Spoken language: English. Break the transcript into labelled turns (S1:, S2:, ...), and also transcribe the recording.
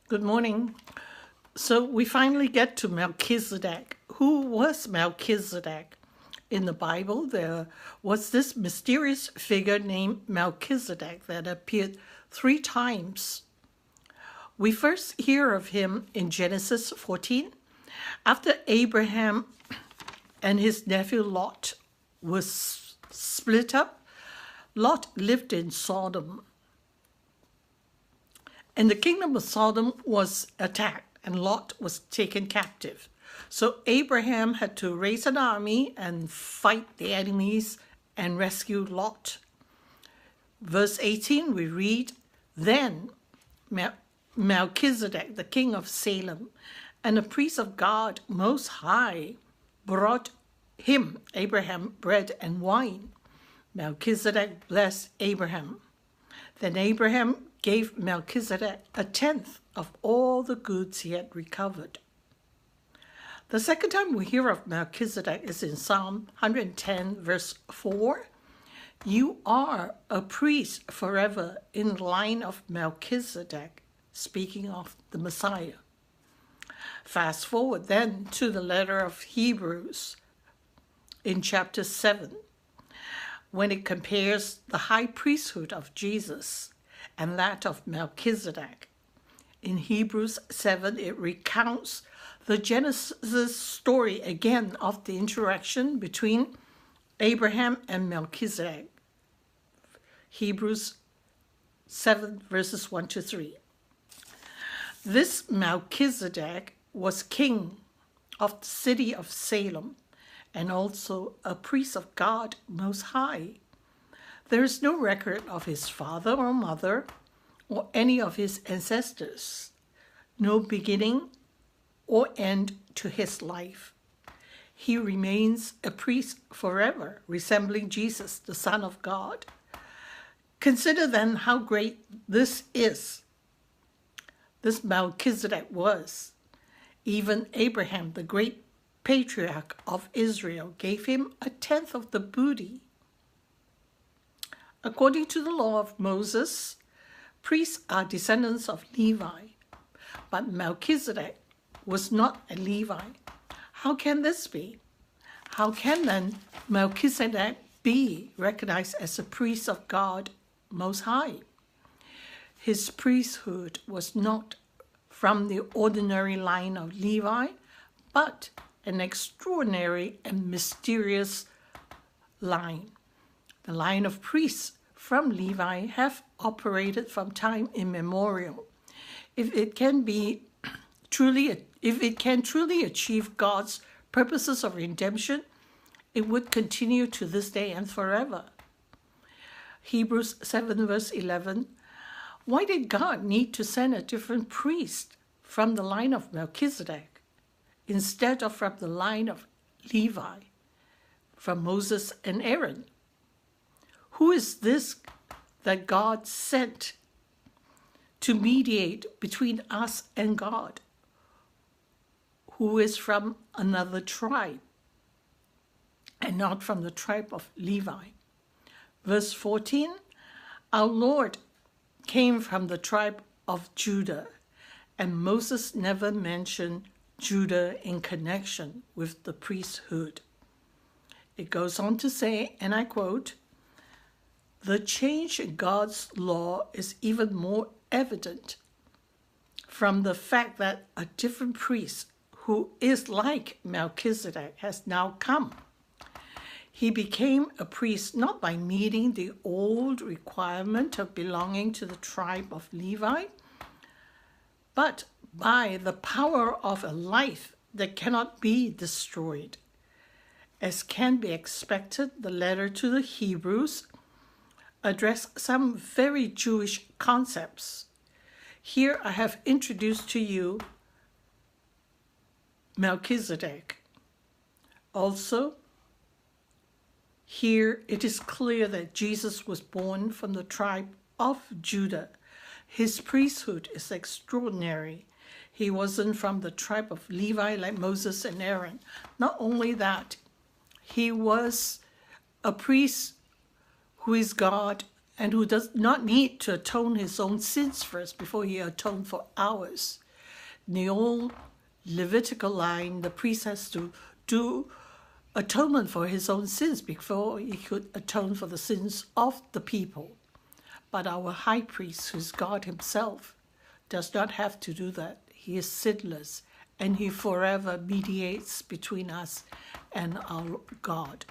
S1: Good morning. So we finally get to Melchizedek. Who was Melchizedek? In the Bible, there was this mysterious figure named Melchizedek that appeared 3 times. We first hear of him in Genesis 14, after Abraham and his nephew Lot was split up. Lot lived in Sodom. And the kingdom of Sodom was attacked, and Lot was taken captive. So Abraham had to raise an army and fight the enemies and rescue Lot. Verse 18, we read, Then Melchizedek, the king of Salem, and a priest of God Most High, brought him, Abraham, bread and wine. Melchizedek blessed Abraham. Then Abraham gave Melchizedek 1/10 of all the goods he had recovered. The second time we hear of Melchizedek is in Psalm 110, verse 4. You are a priest forever in the line of Melchizedek, speaking of the Messiah. Fast forward then to the letter of Hebrews in chapter 7, when it compares the high priesthood of Jesus and that of Melchizedek. In Hebrews 7, it recounts the Genesis story again of the interaction between Abraham and Melchizedek. Hebrews 7, verses 1 to 3. This Melchizedek was king of the city of Salem and also a priest of God Most High. There is no record of his father or mother or any of his ancestors, no beginning or end to his life. He remains a priest forever, resembling Jesus, the Son of God. Consider then how great this is. This Melchizedek was. Even Abraham, the great patriarch of Israel, gave him 1/10 of the booty. According to the law of Moses, priests are descendants of Levi, but Melchizedek was not a Levi. How can this be? How can then Melchizedek be recognized as a priest of God Most High? His priesthood was not from the ordinary line of Levi, but an extraordinary and mysterious line. The line of priests from Levi have operated from time immemorial. If it can truly achieve God's purposes of redemption, it would continue to this day and forever. Hebrews 7, verse 11. Why did God need to send a different priest from the line of Melchizedek instead of from the line of Levi, from Moses and Aaron? Who is this that God sent to mediate between us and God, who is from another tribe and not from the tribe of Levi? Verse 14, our Lord came from the tribe of Judah, and Moses never mentioned Judah in connection with the priesthood. It goes on to say, and I quote, the change in God's law is even more evident from the fact that a different priest who is like Melchizedek has now come. He became a priest not by meeting the old requirement of belonging to the tribe of Levi, but by the power of a life that cannot be destroyed. As can be expected, the letter to the Hebrews addressed some very Jewish concepts. Here I have introduced to you Melchizedek. Also, here it is clear that Jesus was born from the tribe of Judah. His priesthood is extraordinary. He wasn't from the tribe of Levi like Moses and Aaron. Not only that, he was a priest who is God and who does not need to atone his own sins first before he atoned for ours. In the old Levitical line, the priest has to do atonement for his own sins before he could atone for the sins of the people. But our high priest, who is God himself, does not have to do that. He is sinless, and he forever mediates between us and our God.